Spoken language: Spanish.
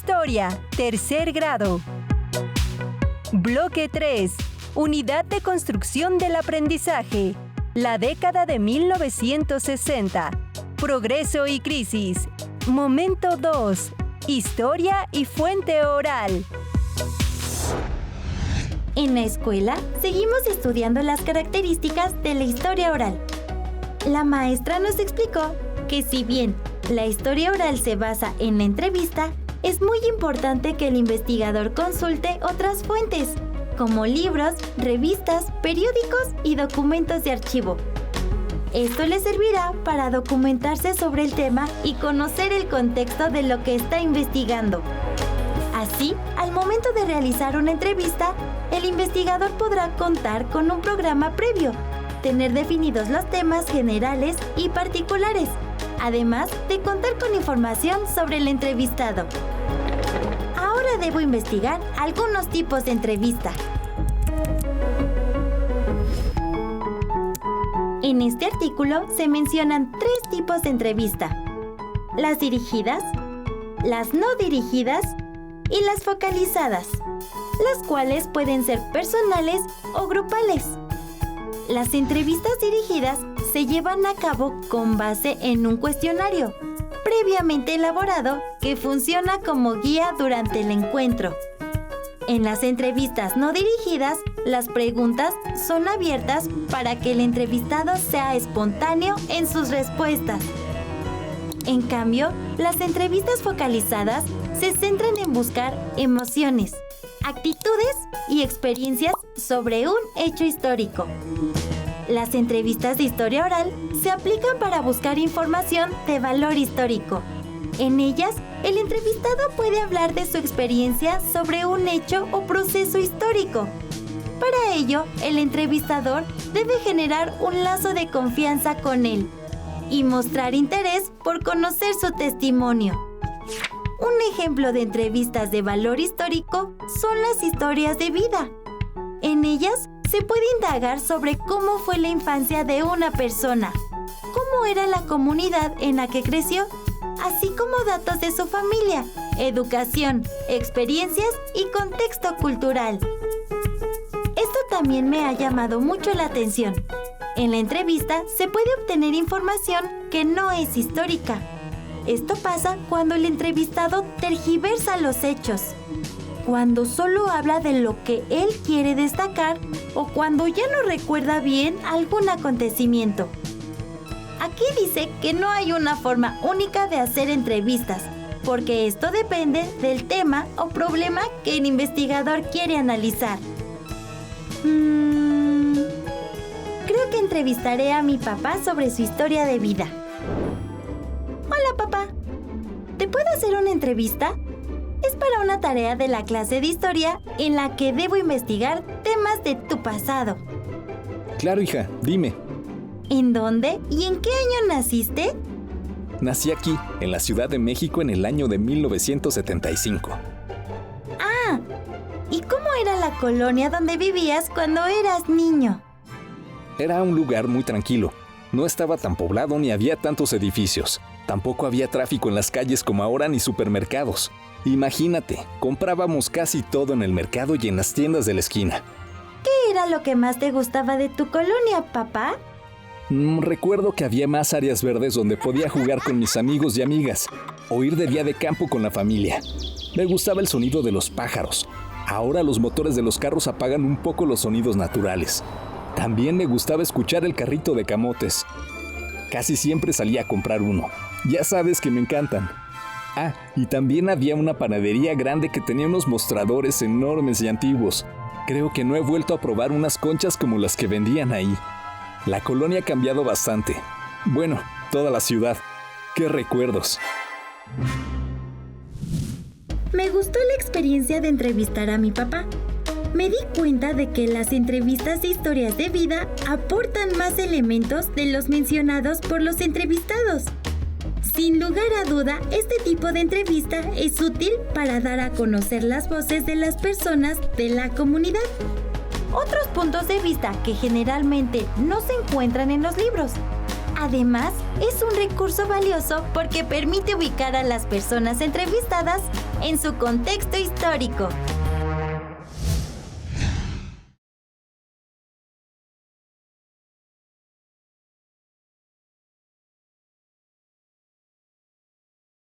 Historia, tercer grado. Bloque 3. Unidad de construcción del aprendizaje. La década de 1960. Progreso y crisis. Momento 2. Historia y fuente oral. En la escuela, seguimos estudiando las características de la historia oral. La maestra nos explicó que si bien la historia oral se basa en la entrevista, es muy importante que el investigador consulte otras fuentes, como libros, revistas, periódicos y documentos de archivo. Esto le servirá para documentarse sobre el tema y conocer el contexto de lo que está investigando. Así, al momento de realizar una entrevista, el investigador podrá contar con un programa previo, tener definidos los temas generales y particulares, además de contar con información sobre el entrevistado. Ahora debo investigar algunos tipos de entrevista. En este artículo se mencionan 3 tipos de entrevista: las dirigidas, las no dirigidas y las focalizadas, las cuales pueden ser personales o grupales. Las entrevistas dirigidas se llevan a cabo con base en un cuestionario previamente elaborado que funciona como guía durante el encuentro. En las entrevistas no dirigidas, las preguntas son abiertas para que el entrevistado sea espontáneo en sus respuestas. En cambio, las entrevistas focalizadas se centran en buscar emociones, actitudes y experiencias sobre un hecho histórico. Las entrevistas de historia oral se aplican para buscar información de valor histórico. En ellas, el entrevistado puede hablar de su experiencia sobre un hecho o proceso histórico. Para ello, el entrevistador debe generar un lazo de confianza con él y mostrar interés por conocer su testimonio. Un ejemplo de entrevistas de valor histórico son las historias de vida. En ellas se puede indagar sobre cómo fue la infancia de una persona, cómo era la comunidad en la que creció, así como datos de su familia, educación, experiencias y contexto cultural. Esto también me ha llamado mucho la atención. En la entrevista se puede obtener información que no es histórica. Esto pasa cuando el entrevistado tergiversa los hechos, cuando solo habla de lo que él quiere destacar o cuando ya no recuerda bien algún acontecimiento. Aquí dice que no hay una forma única de hacer entrevistas, porque esto depende del tema o problema que el investigador quiere analizar. Creo que entrevistaré a mi papá sobre su historia de vida. Hola, papá. ¿Te puedo hacer una entrevista? Es para una tarea de la clase de historia en la que debo investigar temas de tu pasado. Claro, hija, dime. ¿En dónde y en qué año naciste? Nací aquí, en la Ciudad de México, en el año de 1975. Ah, ¿y cómo era la colonia donde vivías cuando eras niño? Era un lugar muy tranquilo. No estaba tan poblado ni había tantos edificios. Tampoco había tráfico en las calles como ahora ni supermercados. Imagínate, comprábamos casi todo en el mercado y en las tiendas de la esquina. ¿Qué era lo que más te gustaba de tu colonia, papá? Recuerdo que había más áreas verdes donde podía jugar con mis amigos y amigas, o ir de día de campo con la familia. Me gustaba el sonido de los pájaros. Ahora los motores de los carros apagan un poco los sonidos naturales. También me gustaba escuchar el carrito de camotes. Casi siempre salía a comprar uno. Ya sabes que me encantan. Ah, y también había una panadería grande que tenía unos mostradores enormes y antiguos. Creo que no he vuelto a probar unas conchas como las que vendían ahí. La colonia ha cambiado bastante. Bueno, toda la ciudad. ¡Qué recuerdos! Me gustó la experiencia de entrevistar a mi papá. Me di cuenta de que las entrevistas de historias de vida aportan más elementos de los mencionados por los entrevistados. Sin lugar a duda, este tipo de entrevista es útil para dar a conocer las voces de las personas de la comunidad. Otros puntos de vista que generalmente no se encuentran en los libros. Además, es un recurso valioso porque permite ubicar a las personas entrevistadas en su contexto histórico.